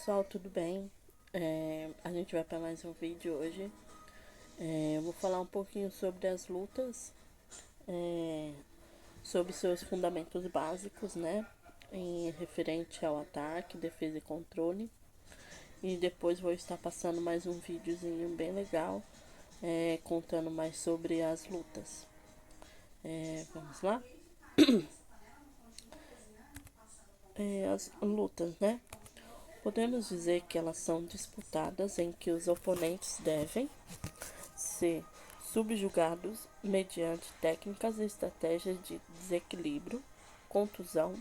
pessoal, tudo bem? A gente vai para mais um vídeo hoje. Eu vou falar um pouquinho sobre as lutas, é, sobre seus fundamentos básicos, né? Em referente ao ataque, defesa e controle. E depois vou estar passando mais um videozinho bem legal, contando mais sobre as lutas. Vamos lá? As lutas, né? Podemos dizer que elas são disputadas em que os oponentes devem ser subjugados mediante técnicas e estratégias de desequilíbrio, contusão,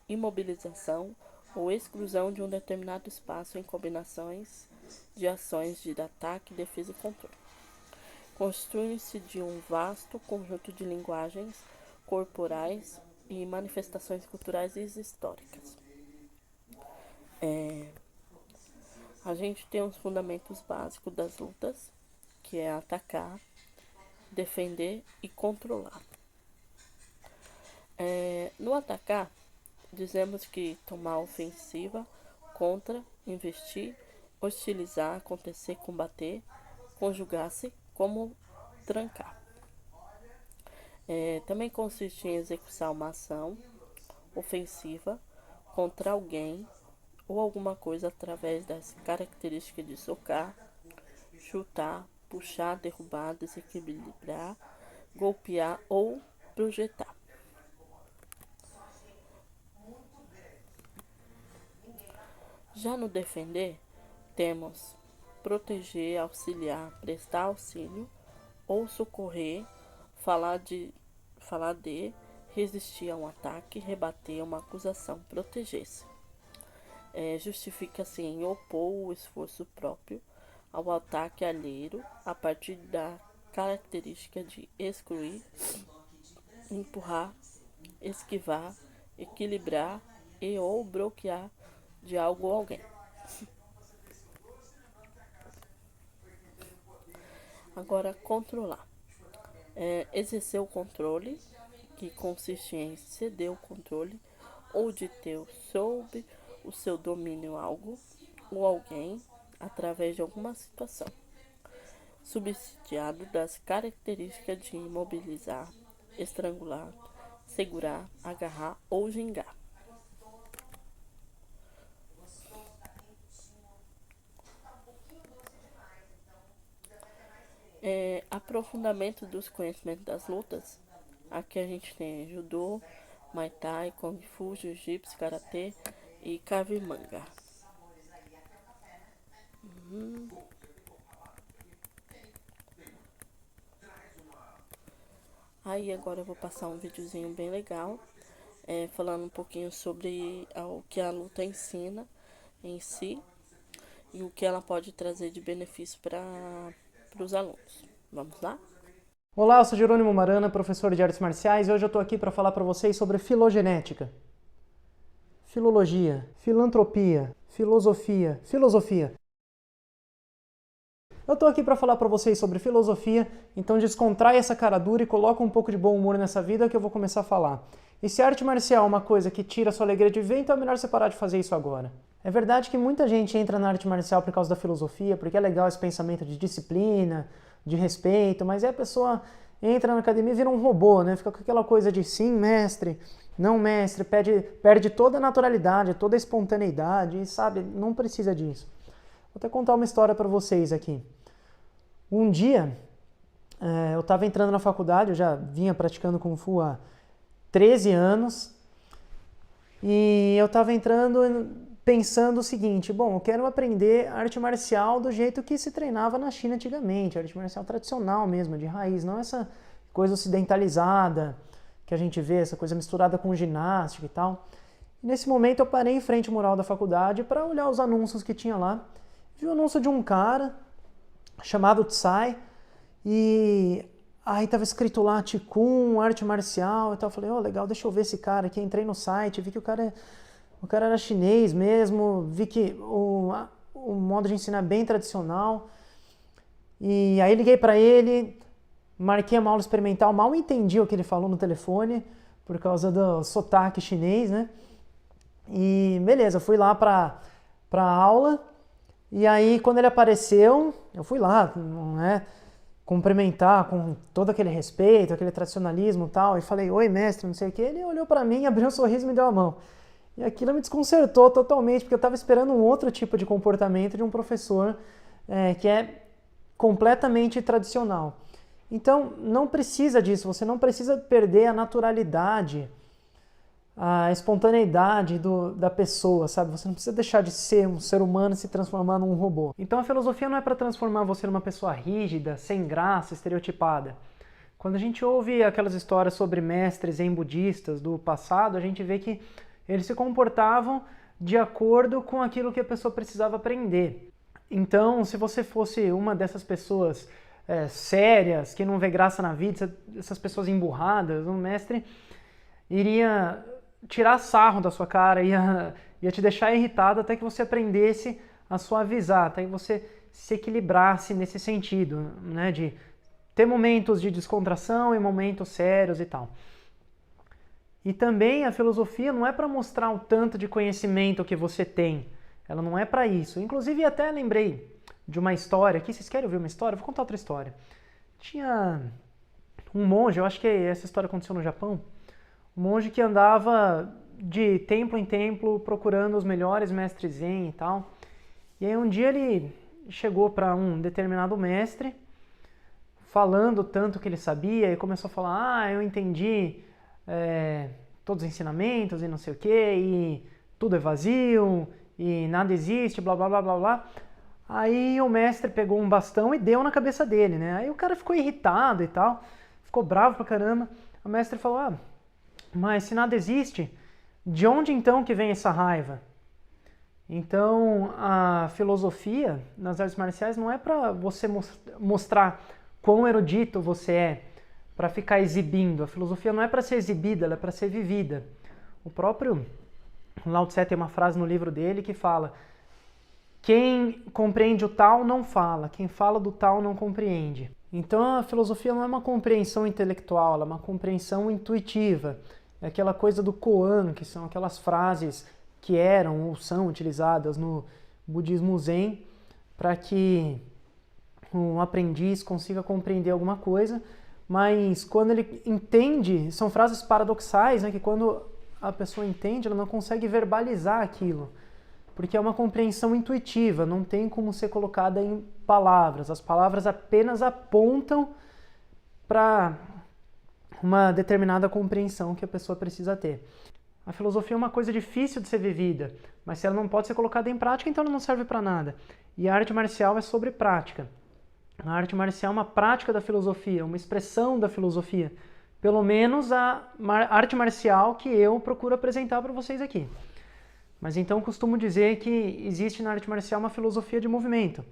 imobilização ou exclusão de um determinado espaço em combinações de ações de ataque, defesa e controle. Constitui-se de um vasto conjunto de linguagens corporais e manifestações culturais e históricas. A gente tem os fundamentos básicos das lutas, que é atacar, defender e controlar. No atacar, dizemos que tomar ofensiva, contra, investir, hostilizar, acontecer, combater, conjugar-se, como trancar. Também consiste em executar uma ação ofensiva contra alguém ou alguma coisa através das características de socar, chutar, puxar, derrubar, desequilibrar, golpear ou projetar. Já no defender, temos proteger, auxiliar, prestar auxílio ou socorrer, falar de, resistir a um ataque, rebater uma acusação, proteger-se. Justifica-se em opor o esforço próprio ao ataque alheio a partir da característica de excluir, empurrar, esquivar, equilibrar e ou bloquear de algo ou alguém. Agora, controlar. Exercer o controle, que consiste em ceder o controle ou de ter sob o seu domínio algo ou alguém através de alguma situação, subsidiado das características de imobilizar, estrangular, segurar, agarrar ou gingar. Aprofundamento dos conhecimentos das lutas. Aqui a gente tem judô, muay thai, kung fu, jiu-jitsu, karatê e krav maga. Aí agora eu vou passar um videozinho bem legal, falando um pouquinho sobre o que a luta ensina em si e o que ela pode trazer de benefício para os alunos. Vamos lá? Olá, eu sou Jerônimo Marana, professor de artes marciais, e hoje eu estou aqui para falar para vocês sobre filogenética, filologia, filantropia, filosofia. Eu estou aqui para falar para vocês sobre filosofia, então descontrai essa cara dura e coloca um pouco de bom humor nessa vida que eu vou começar a falar. E se a arte marcial é uma coisa que tira a sua alegria de viver, então é melhor você parar de fazer isso agora. É verdade que muita gente entra na arte marcial por causa da filosofia, porque é legal esse pensamento de disciplina, de respeito, mas aí a pessoa entra na academia e vira um robô, né? Fica com aquela coisa de sim, mestre, não mestre, perde toda a naturalidade, toda a espontaneidade, e sabe, não precisa disso. Vou até contar uma história para vocês aqui. Um dia, eu estava entrando na faculdade, eu já vinha praticando Kung Fu há 13 anos, e eu estava entrando pensando o seguinte, bom, eu quero aprender arte marcial do jeito que se treinava na China antigamente, arte marcial tradicional mesmo, de raiz, não essa coisa ocidentalizada que a gente vê, essa coisa misturada com ginástica e tal. E nesse momento eu parei em frente ao mural da faculdade para olhar os anúncios que tinha lá. Vi o anúncio de um cara chamado Tsai, e aí tava escrito lá Qigong, arte marcial e tal. Eu falei, legal, deixa eu ver esse cara aqui. Entrei no site, vi que o cara era chinês mesmo, vi que o modo de ensinar é bem tradicional. E aí liguei para ele, marquei uma aula experimental, mal entendi o que ele falou no telefone, por causa do sotaque chinês, né? E beleza, fui lá para para a aula. E aí, quando ele apareceu, eu fui lá, né, cumprimentar com todo aquele respeito, aquele tradicionalismo e tal, e falei, oi, mestre, não sei o que. Ele olhou para mim, abriu um sorriso e me deu a mão. E aquilo me desconcertou totalmente, porque eu estava esperando um outro tipo de comportamento de um professor que é completamente tradicional. Então, não precisa disso, você não precisa perder a naturalidade, a espontaneidade da pessoa, sabe? Você não precisa deixar de ser um ser humano e se transformar num robô. Então a filosofia não é para transformar você numa pessoa rígida, sem graça, estereotipada. Quando a gente ouve aquelas histórias sobre mestres zen budistas do passado, a gente vê que eles se comportavam de acordo com aquilo que a pessoa precisava aprender. Então, se você fosse uma dessas pessoas sérias, que não vê graça na vida, essas pessoas emburradas, um mestre iria tirar sarro da sua cara, ia te deixar irritado até que você aprendesse a suavizar, até que você se equilibrasse nesse sentido, né, de ter momentos de descontração e momentos sérios e tal. E também a filosofia não é para mostrar o tanto de conhecimento que você tem, ela não é para isso. Inclusive, até lembrei de uma história aqui, vocês querem ouvir uma história? Vou contar outra história. Tinha um monge, eu acho que essa história aconteceu no Japão, um monge que andava de templo em templo procurando os melhores mestres zen e tal. E aí um dia ele chegou para um determinado mestre, falando tanto que ele sabia, e começou a falar, eu entendi todos os ensinamentos e não sei o que, e tudo é vazio, e nada existe, blá blá blá blá blá. Aí o mestre pegou um bastão e deu na cabeça dele, né? Aí o cara ficou irritado e tal, ficou bravo pra caramba. O mestre falou, mas se nada existe, de onde então que vem essa raiva? Então a filosofia nas artes marciais não é para você mostrar quão erudito você é, para ficar exibindo. A filosofia não é para ser exibida, ela é para ser vivida. O próprio Lao Tse tem uma frase no livro dele que fala: quem compreende o tal não fala, quem fala do tal não compreende. Então a filosofia não é uma compreensão intelectual, ela é uma compreensão intuitiva. É aquela coisa do koan, que são aquelas frases que eram ou são utilizadas no budismo zen para que um aprendiz consiga compreender alguma coisa, mas quando ele entende, são frases paradoxais, né, que quando a pessoa entende, ela não consegue verbalizar aquilo, porque é uma compreensão intuitiva, não tem como ser colocada em palavras. As palavras apenas apontam para uma determinada compreensão que a pessoa precisa ter. A filosofia é uma coisa difícil de ser vivida, mas se ela não pode ser colocada em prática, então ela não serve para nada. E a arte marcial é sobre prática. A arte marcial é uma prática da filosofia, uma expressão da filosofia. Pelo menos a arte marcial que eu procuro apresentar para vocês aqui. Mas então costumo dizer que existe na arte marcial uma filosofia de movimento.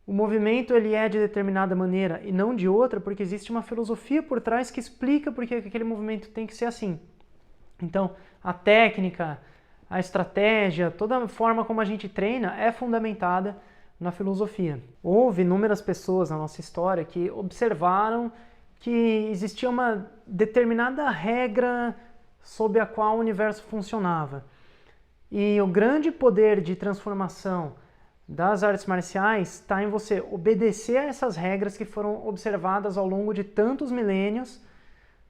O movimento ele é de determinada maneira e não de outra, porque existe uma filosofia por trás que explica por que aquele movimento tem que ser assim. Então, a técnica, a estratégia, toda a forma como a gente treina é fundamentada na filosofia. Houve inúmeras pessoas na nossa história que observaram que existia uma determinada regra sob a qual o universo funcionava. E o grande poder de transformação das artes marciais está em você obedecer a essas regras que foram observadas ao longo de tantos milênios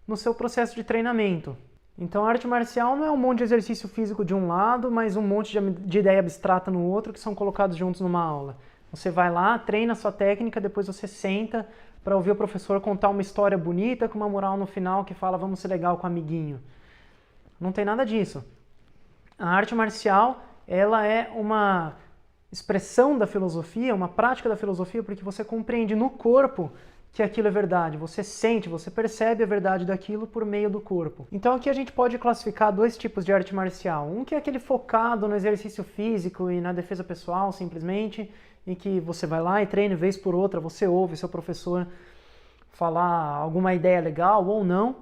no seu processo de treinamento. Então a arte marcial não é um monte de exercício físico de um lado, mas um monte de ideia abstrata no outro que são colocados juntos numa aula. Você vai lá, treina a sua técnica, depois você senta para ouvir o professor contar uma história bonita com uma moral no final que fala vamos ser legal com o amiguinho. Não tem nada disso. A arte marcial, ela é uma expressão da filosofia, uma prática da filosofia, porque você compreende no corpo que aquilo é verdade. Você sente, você percebe a verdade daquilo por meio do corpo. Então aqui a gente pode classificar dois tipos de arte marcial. Um que é aquele focado no exercício físico e na defesa pessoal, simplesmente, em que você vai lá e treina, vez por outra, você ouve seu professor falar alguma ideia legal ou não.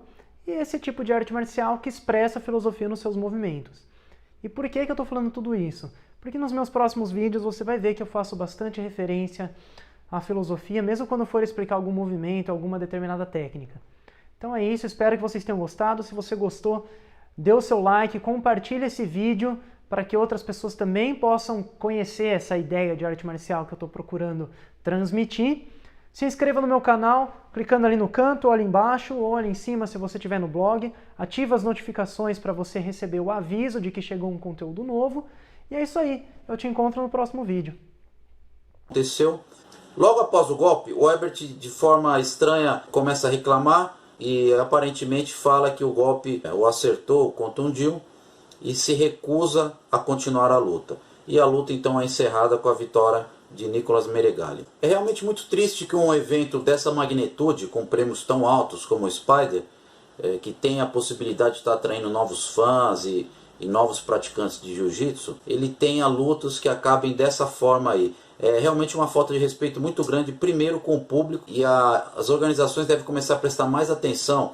E esse tipo de arte marcial que expressa a filosofia nos seus movimentos. E por que eu estou falando tudo isso? Porque nos meus próximos vídeos você vai ver que eu faço bastante referência à filosofia, mesmo quando for explicar algum movimento, alguma determinada técnica. Então é isso, espero que vocês tenham gostado. Se você gostou, dê o seu like, compartilhe esse vídeo para que outras pessoas também possam conhecer essa ideia de arte marcial que eu estou procurando transmitir. Se inscreva no meu canal, clicando ali no canto, ou ali embaixo, ou ali em cima se você estiver no blog. Ativa as notificações para você receber o aviso de que chegou um conteúdo novo. E é isso aí, eu te encontro no próximo vídeo. Aconteceu. Logo após o golpe, o Herbert, de forma estranha, começa a reclamar e aparentemente fala que o golpe o acertou, o contundiu e se recusa a continuar a luta. E a luta então é encerrada com a vitória de Nicolas Meregali. É realmente muito triste que um evento dessa magnitude, com prêmios tão altos como o Spider, que tem a possibilidade de estar atraindo novos fãs e novos praticantes de jiu-jitsu, ele tenha lutas que acabem dessa forma aí. É realmente uma falta de respeito muito grande, primeiro com o público, e as organizações devem começar a prestar mais atenção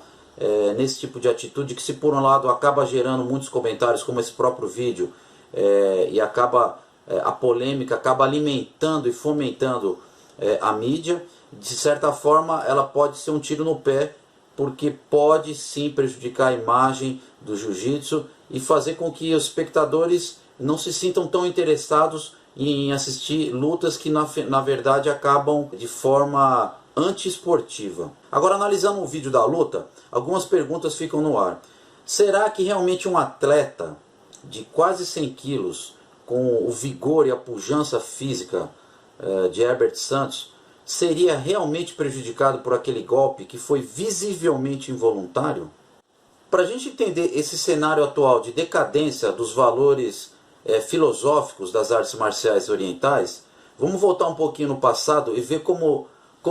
nesse tipo de atitude, que se por um lado acaba gerando muitos comentários, como esse próprio vídeo, e acaba a polêmica acaba alimentando e fomentando a mídia, de certa forma ela pode ser um tiro no pé, porque pode sim prejudicar a imagem do jiu-jitsu e fazer com que os espectadores não se sintam tão interessados em assistir lutas que na verdade acabam de forma antiesportiva. Agora, analisando o vídeo da luta, algumas perguntas ficam no ar. Será que realmente um atleta de quase 100 quilos, com o vigor e a pujança física de Herbert Santos, seria realmente prejudicado por aquele golpe que foi visivelmente involuntário? Para a gente entender esse cenário atual de decadência dos valores filosóficos das artes marciais orientais, vamos voltar um pouquinho no passado e ver como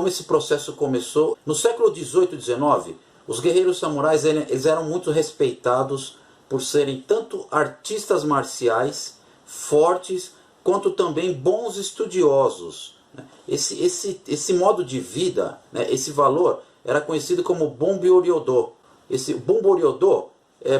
esse processo começou. No século XVIII e XIX, os guerreiros samurais eles eram muito respeitados por serem tanto artistas marciais fortes, quanto também bons estudiosos. Esse modo de vida, esse valor, era conhecido como Bunbyo-ryodo. Esse Bunbyo-ryodo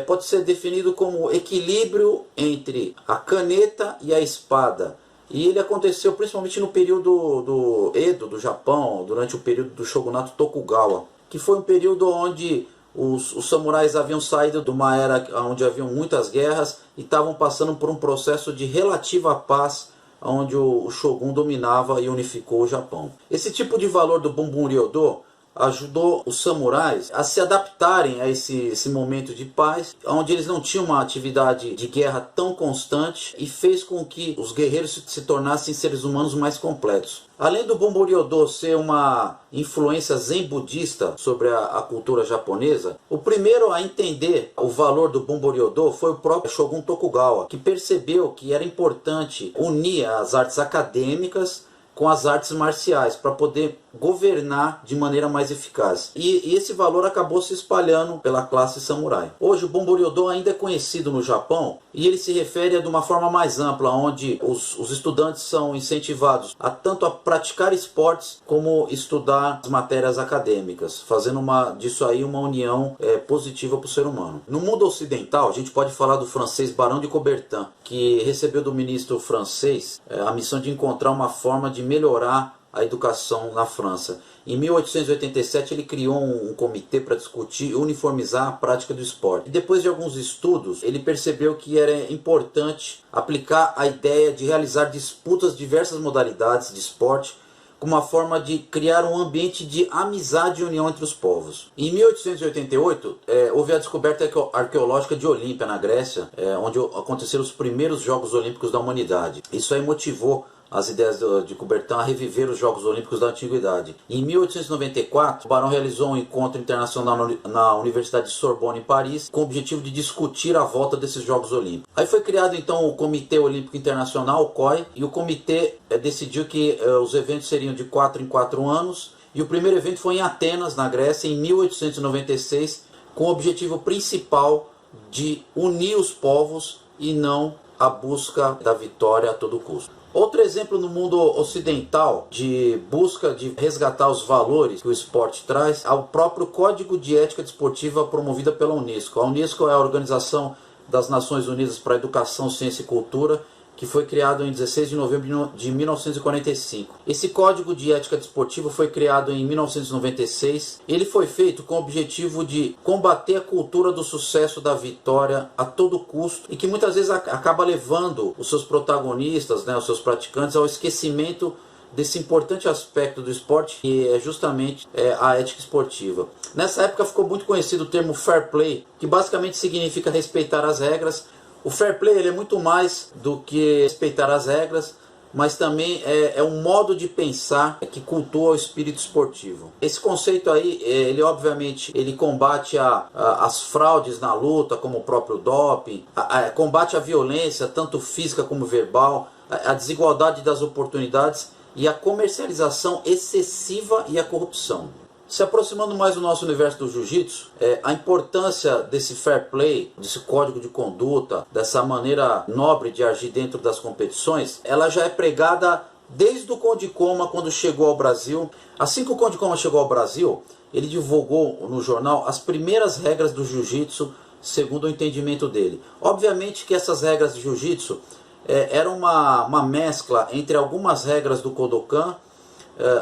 pode ser definido como equilíbrio entre a caneta e a espada. E ele aconteceu principalmente no período do Edo, do Japão, durante o período do shogunato Tokugawa, que foi um período onde os samurais haviam saído de uma era onde haviam muitas guerras e estavam passando por um processo de relativa paz, onde o Shogun dominava e unificou o Japão. Esse tipo de valor do Bunbyo-ryodo ajudou os samurais a se adaptarem a esse momento de paz, onde eles não tinham uma atividade de guerra tão constante, e fez com que os guerreiros se tornassem seres humanos mais completos. Além do Bunbyo-ryodo ser uma influência zen budista sobre a cultura japonesa, o primeiro a entender o valor do Bunbyo-ryodo foi o próprio Shogun Tokugawa, que percebeu que era importante unir as artes acadêmicas com as artes marciais para poder governar de maneira mais eficaz. E esse valor acabou se espalhando pela classe samurai. Hoje o Bunbyo-ryodo ainda é conhecido no Japão e ele se refere de uma forma mais ampla, onde os estudantes são incentivados tanto a praticar esportes como estudar as matérias acadêmicas, fazendo disso aí uma união positiva para o ser humano. No mundo ocidental, a gente pode falar do francês Barão de Coubertin, que recebeu do ministro francês a missão de encontrar uma forma de melhorar a educação na França. Em 1887 ele criou um comitê para discutir e uniformizar a prática do esporte. E depois de alguns estudos, ele percebeu que era importante aplicar a ideia de realizar disputas de diversas modalidades de esporte como uma forma de criar um ambiente de amizade e união entre os povos. Em 1888, houve a descoberta arqueológica de Olímpia, na Grécia, onde aconteceram os primeiros Jogos Olímpicos da humanidade. Isso aí motivou as ideias de Coubertin a reviver os Jogos Olímpicos da Antiguidade. Em 1894, o Barão realizou um encontro internacional na Universidade de Sorbonne, em Paris, com o objetivo de discutir a volta desses Jogos Olímpicos. Aí foi criado então o Comitê Olímpico Internacional, o COI, e o comitê decidiu que os eventos seriam de 4 em 4 anos, e o primeiro evento foi em Atenas, na Grécia, em 1896, com o objetivo principal de unir os povos e não a busca da vitória a todo custo. Outro exemplo no mundo ocidental de busca de resgatar os valores que o esporte traz é o próprio Código de Ética Desportiva promovida pela Unesco. A Unesco é a Organização das Nações Unidas para a Educação, Ciência e Cultura, que foi criado em 16 de novembro de 1945. Esse Código de Ética Desportiva foi criado em 1996. Ele foi feito com o objetivo de combater a cultura do sucesso, da vitória a todo custo, e que muitas vezes acaba levando os seus protagonistas, né, os seus praticantes, ao esquecimento desse importante aspecto do esporte, que é justamente a ética esportiva. Nessa época ficou muito conhecido o termo fair play, que basicamente significa respeitar as regras. O fair play ele é muito mais do que respeitar as regras, mas também é um modo de pensar que cultua o espírito esportivo. Esse conceito aí, ele obviamente ele combate as fraudes na luta, como o próprio doping, combate a violência, tanto física como verbal, a desigualdade das oportunidades e a comercialização excessiva e a corrupção. Se aproximando mais do nosso universo do jiu-jitsu, a importância desse fair play, desse código de conduta, dessa maneira nobre de agir dentro das competições, ela já é pregada desde o Conde Coma, quando chegou ao Brasil. Assim que o Conde Coma chegou ao Brasil, ele divulgou no jornal as primeiras regras do jiu-jitsu, segundo o entendimento dele. Obviamente que essas regras de jiu-jitsu eram uma mescla entre algumas regras do Kodokan,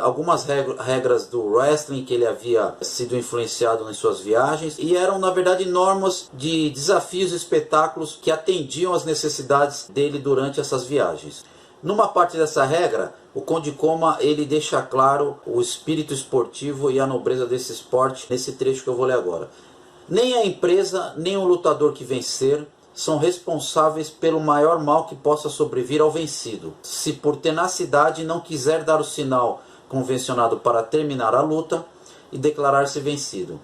algumas regras do wrestling que ele havia sido influenciado nas suas viagens, e eram na verdade normas de desafios e espetáculos que atendiam às necessidades dele durante essas viagens. Numa parte dessa regra, o Conde Coma ele deixa claro o espírito esportivo e a nobreza desse esporte nesse trecho que eu vou ler agora. Nem a empresa, nem o lutador que vencer são responsáveis pelo maior mal que possa sobrevir ao vencido, se por tenacidade não quiser dar o sinal convencionado para terminar a luta e declarar-se vencido,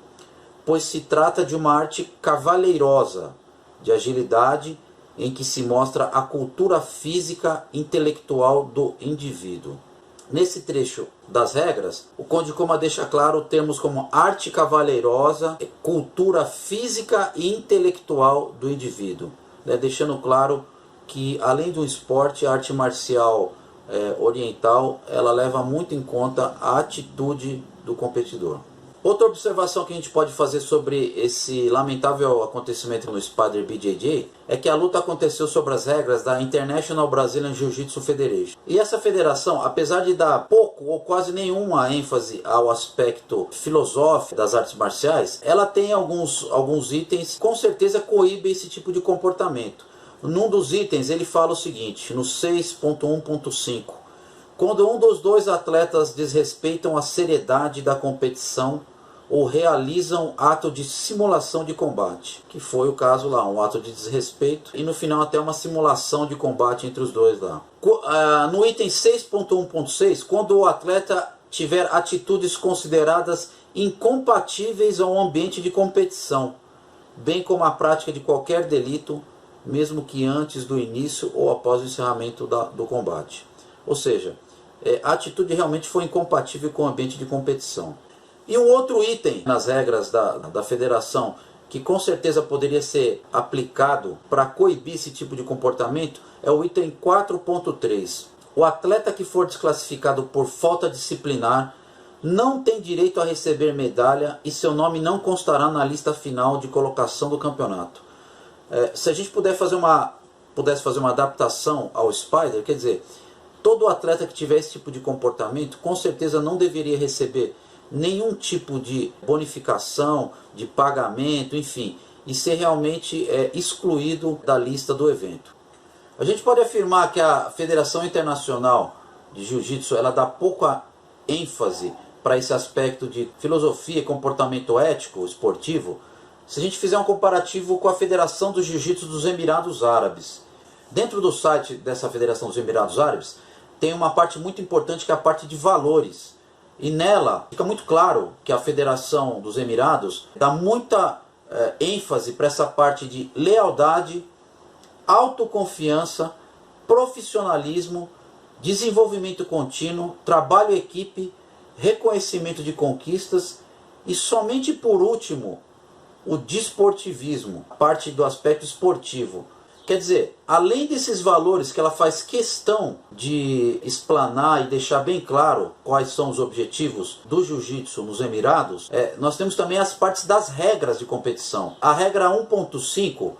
pois se trata de uma arte cavalheirosa, de agilidade, em que se mostra a cultura física intelectual do indivíduo. Nesse trecho das regras, o Conde Coma deixa claro termos como arte cavalheirosa, cultura física e intelectual do indivíduo, né? Deixando claro que, além do esporte, a arte marcial oriental, ela leva muito em conta a atitude do competidor. Outra observação que a gente pode fazer sobre esse lamentável acontecimento no Spider BJJ é que a luta aconteceu sobre as regras da International Brazilian Jiu-Jitsu Federation. E essa federação, apesar de dar pouco ou quase nenhuma ênfase ao aspecto filosófico das artes marciais, ela tem alguns itens que com certeza coíbem esse tipo de comportamento. Num dos itens ele fala o seguinte, no 6.1.5: quando um dos dois atletas desrespeitam a seriedade da competição ou realizam ato de simulação de combate, que foi o caso lá, um ato de desrespeito e no final até uma simulação de combate entre os dois lá. No item 6.1.6, quando o atleta tiver atitudes consideradas incompatíveis ao ambiente de competição, bem como a prática de qualquer delito, mesmo que antes do início ou após o encerramento do combate. Ou seja, a atitude realmente foi incompatível com o ambiente de competição. E um outro item nas regras da federação, que com certeza poderia ser aplicado para coibir esse tipo de comportamento, é o item 4.3. O atleta que for desclassificado por falta disciplinar não tem direito a receber medalha e seu nome não constará na lista final de colocação do campeonato. Se a gente pudesse fazer uma adaptação ao Spider, quer dizer, todo atleta que tiver esse tipo de comportamento, com certeza não deveria receber nenhum tipo de bonificação, de pagamento, enfim, e ser realmente excluído da lista do evento. A gente pode afirmar que a Federação Internacional de Jiu-Jitsu ela dá pouca ênfase para esse aspecto de filosofia e comportamento ético esportivo, se a gente fizer um comparativo com a Federação do Jiu-Jitsu dos Emirados Árabes. Dentro do site dessa Federação dos Emirados Árabes, tem uma parte muito importante que é a parte de valores. E nela fica muito claro que a Federação dos Emirados dá muita ênfase para essa parte de lealdade, autoconfiança, profissionalismo, desenvolvimento contínuo, trabalho em equipe, reconhecimento de conquistas e somente por último o desportivismo, a parte do aspecto esportivo. Quer dizer, além desses valores que ela faz questão de explanar e deixar bem claro quais são os objetivos do jiu-jitsu nos Emirados, nós temos também as partes das regras de competição. A regra 1.5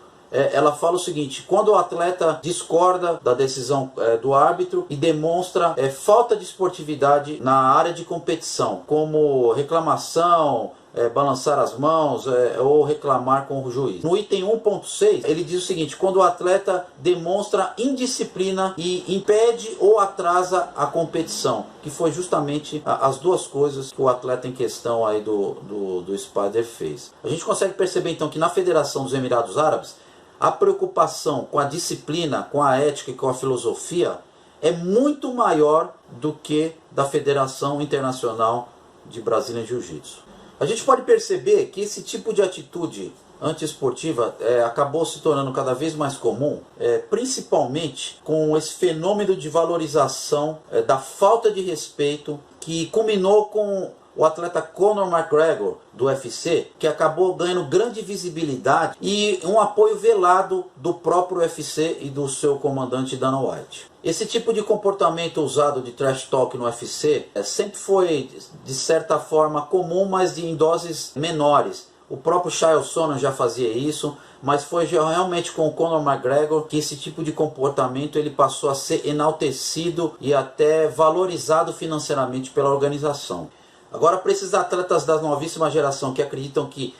ela fala o seguinte: quando o atleta discorda da decisão do árbitro e demonstra falta de esportividade na área de competição, como reclamação, balançar as mãos ou reclamar com o juiz. No item 1.6, ele diz o seguinte: quando o atleta demonstra indisciplina e impede ou atrasa a competição, que foi justamente as duas coisas que o atleta em questão aí do Spider fez. A gente consegue perceber então que na Federação dos Emirados Árabes, a preocupação com a disciplina, com a ética e com a filosofia é muito maior do que da Federação Internacional de Brazilian Jiu-Jitsu. A gente pode perceber que esse tipo de atitude antiesportiva acabou se tornando cada vez mais comum, principalmente com esse fenômeno de valorização da falta de respeito que culminou com o atleta Conor McGregor do UFC, que acabou ganhando grande visibilidade e um apoio velado do próprio UFC e do seu comandante Dana White. Esse tipo de comportamento usado de trash talk no UFC sempre foi, de certa forma, comum, mas em doses menores. O próprio Chael Sonnen já fazia isso, mas foi realmente com o Conor McGregor que esse tipo de comportamento ele passou a ser enaltecido e até valorizado financeiramente pela organização. Agora, para esses atletas da novíssima geração que acreditam que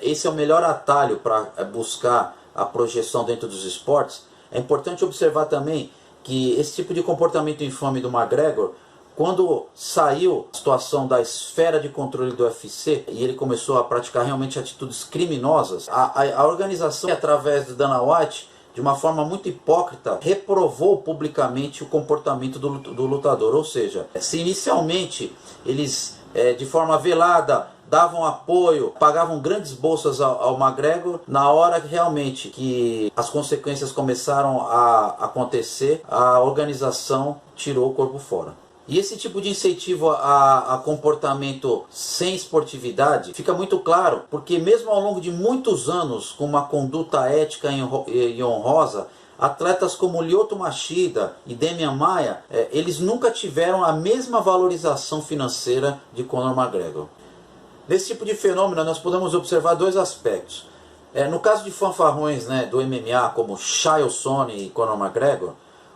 esse é o melhor atalho para buscar a projeção dentro dos esportes, é importante observar também que esse tipo de comportamento infame do McGregor, quando saiu a situação da esfera de controle do UFC e ele começou a praticar realmente atitudes criminosas, a organização, através do Dana White, de uma forma muito hipócrita, reprovou publicamente o comportamento do lutador. Ou seja, se inicialmente eles de forma velada davam apoio, pagavam grandes bolsas ao McGregor, na hora realmente que as consequências começaram a acontecer, a organização tirou o corpo fora. E esse tipo de incentivo a comportamento sem esportividade fica muito claro, porque mesmo ao longo de muitos anos com uma conduta ética e honrosa, atletas como Lyoto Machida e Demian Maia, eles nunca tiveram a mesma valorização financeira de Conor McGregor. Nesse tipo de fenômeno nós podemos observar dois aspectos. No caso de fanfarrões do MMA como Chael Sonnen e Conor McGregor,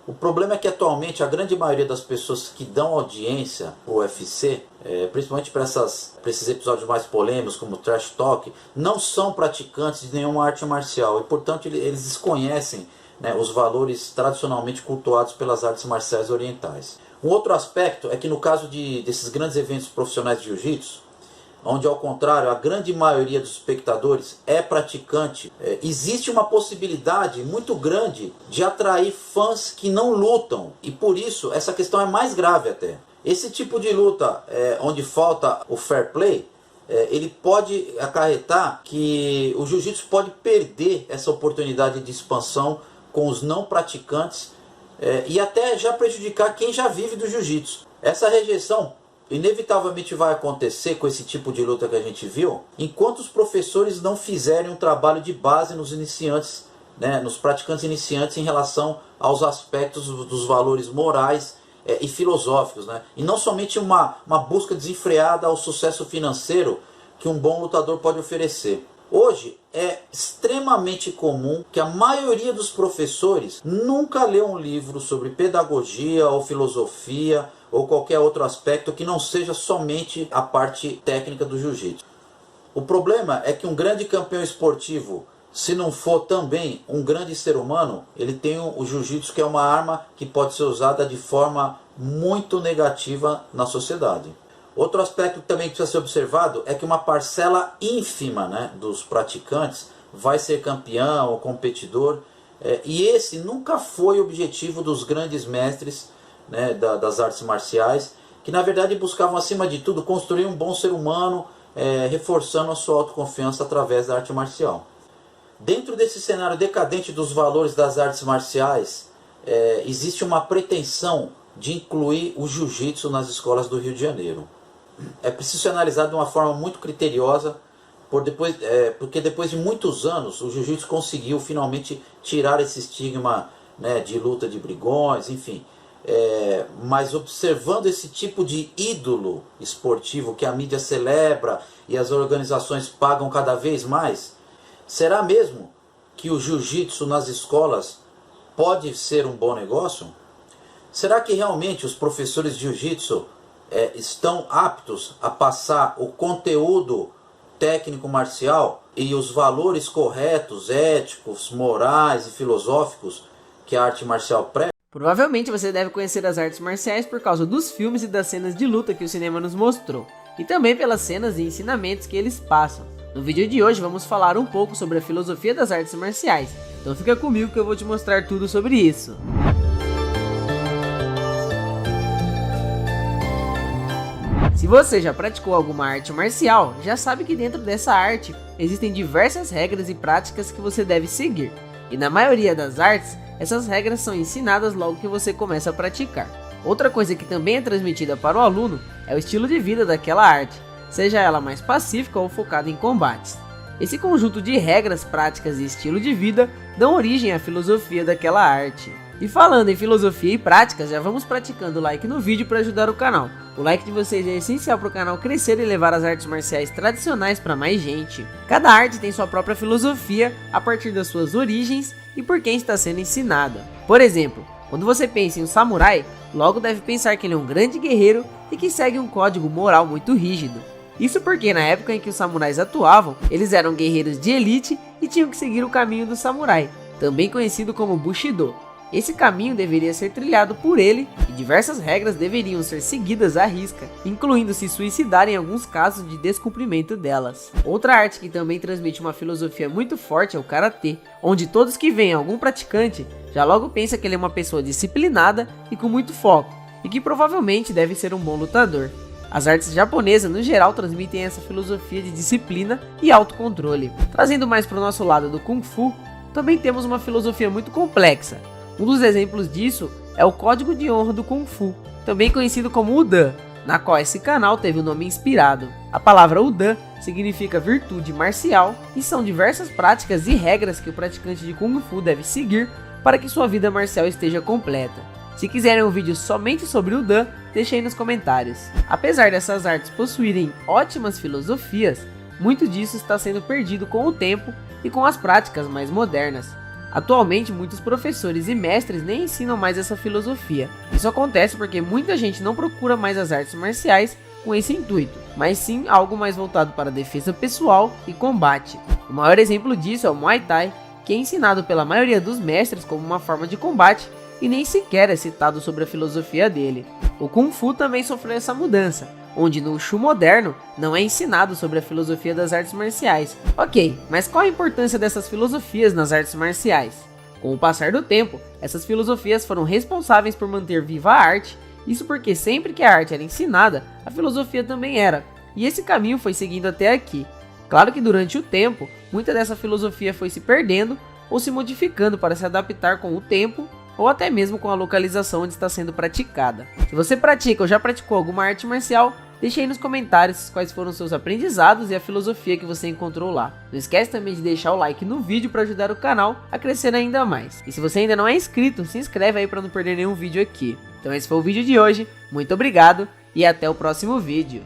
o problema é que atualmente a grande maioria das pessoas que dão audiência para o UFC, principalmente para esses episódios mais polêmicos como o Trash Talk, não são praticantes de nenhuma arte marcial e portanto eles desconhecem os valores tradicionalmente cultuados pelas artes marciais orientais. Um outro aspecto é que no caso desses grandes eventos profissionais de jiu-jitsu, onde ao contrário a grande maioria dos espectadores é praticante, existe uma possibilidade muito grande de atrair fãs que não lutam, e por isso essa questão é mais grave até. Esse tipo de luta onde falta o fair play, ele pode acarretar que o jiu-jitsu pode perder essa oportunidade de expansão com os não praticantes e até já prejudicar quem já vive do jiu-jitsu. Essa rejeição inevitavelmente vai acontecer com esse tipo de luta que a gente viu, enquanto os professores não fizerem um trabalho de base nos iniciantes, nos praticantes iniciantes em relação aos aspectos dos valores morais e filosóficos, e não somente uma busca desenfreada ao sucesso financeiro que um bom lutador pode oferecer. Hoje é extremamente comum que a maioria dos professores nunca leu um livro sobre pedagogia ou filosofia ou qualquer outro aspecto que não seja somente a parte técnica do jiu-jitsu. O problema é que um grande campeão esportivo, se não for também um grande ser humano, ele tem o jiu-jitsu, que é uma arma que pode ser usada de forma muito negativa na sociedade. Outro aspecto que também precisa ser observado é que uma parcela ínfima dos praticantes vai ser campeão ou competidor, e esse nunca foi o objetivo dos grandes mestres das artes marciais, que na verdade buscavam acima de tudo construir um bom ser humano, reforçando a sua autoconfiança através da arte marcial. Dentro desse cenário decadente dos valores das artes marciais, existe uma pretensão de incluir o jiu-jitsu nas escolas do Rio de Janeiro. É preciso ser analisado de uma forma muito criteriosa, porque depois de muitos anos o jiu-jitsu conseguiu finalmente tirar esse estigma de luta de brigões, enfim. Mas observando esse tipo de ídolo esportivo que a mídia celebra e as organizações pagam cada vez mais, será mesmo que o jiu-jitsu nas escolas pode ser um bom negócio? Será que realmente os professores de jiu-jitsu estão aptos a passar o conteúdo técnico marcial e os valores corretos, éticos, morais e filosóficos que a arte marcial prega? Provavelmente você deve conhecer as artes marciais por causa dos filmes e das cenas de luta que o cinema nos mostrou, e também pelas cenas e ensinamentos que eles passam. No vídeo de hoje vamos falar um pouco sobre a filosofia das artes marciais, então fica comigo que eu vou te mostrar tudo sobre isso. Se você já praticou alguma arte marcial, já sabe que dentro dessa arte existem diversas regras e práticas que você deve seguir. E na maioria das artes, essas regras são ensinadas logo que você começa a praticar. Outra coisa que também é transmitida para o aluno é o estilo de vida daquela arte, seja ela mais pacífica ou focada em combates. Esse conjunto de regras, práticas e estilo de vida dão origem à filosofia daquela arte. E falando em filosofia e práticas, já vamos praticando o like no vídeo para ajudar o canal. O like de vocês é essencial para o canal crescer e levar as artes marciais tradicionais para mais gente. Cada arte tem sua própria filosofia a partir das suas origens e por quem está sendo ensinada. Por exemplo, quando você pensa em um samurai, logo deve pensar que ele é um grande guerreiro e que segue um código moral muito rígido. Isso porque na época em que os samurais atuavam, eles eram guerreiros de elite e tinham que seguir o caminho do samurai, também conhecido como Bushido. Esse caminho deveria ser trilhado por ele e diversas regras deveriam ser seguidas à risca, incluindo se suicidar em alguns casos de descumprimento delas. Outra arte que também transmite uma filosofia muito forte é o Karatê, onde todos que veem algum praticante já logo pensa que ele é uma pessoa disciplinada e com muito foco, e que provavelmente deve ser um bom lutador. As artes japonesas no geral transmitem essa filosofia de disciplina e autocontrole. Trazendo mais para o nosso lado do Kung Fu, também temos uma filosofia muito complexa. Um dos exemplos disso é o Código de Honra do Kung Fu, também conhecido como Udan, na qual esse canal teve o nome inspirado. A palavra Udan significa virtude marcial e são diversas práticas e regras que o praticante de Kung Fu deve seguir para que sua vida marcial esteja completa. Se quiserem um vídeo somente sobre Udan, deixe aí nos comentários. Apesar dessas artes possuírem ótimas filosofias, muito disso está sendo perdido com o tempo e com as práticas mais modernas. Atualmente, muitos professores e mestres nem ensinam mais essa filosofia. Isso acontece porque muita gente não procura mais as artes marciais com esse intuito, mas sim algo mais voltado para defesa pessoal e combate. O maior exemplo disso é o Muay Thai, que é ensinado pela maioria dos mestres como uma forma de combate e nem sequer é citado sobre a filosofia dele. O Kung Fu também sofreu essa mudança, onde no Wushu moderno não é ensinado sobre a filosofia das artes marciais. Ok, mas qual a importância dessas filosofias nas artes marciais? Com o passar do tempo, essas filosofias foram responsáveis por manter viva a arte, isso porque sempre que a arte era ensinada, a filosofia também era, e esse caminho foi seguindo até aqui. Claro que durante o tempo, muita dessa filosofia foi se perdendo ou se modificando para se adaptar com o tempo ou até mesmo com a localização onde está sendo praticada. Se você pratica ou já praticou alguma arte marcial, deixe aí nos comentários quais foram seus aprendizados e a filosofia que você encontrou lá. Não esquece também de deixar o like no vídeo para ajudar o canal a crescer ainda mais. E se você ainda não é inscrito, se inscreve aí para não perder nenhum vídeo aqui. Então esse foi o vídeo de hoje, muito obrigado e até o próximo vídeo.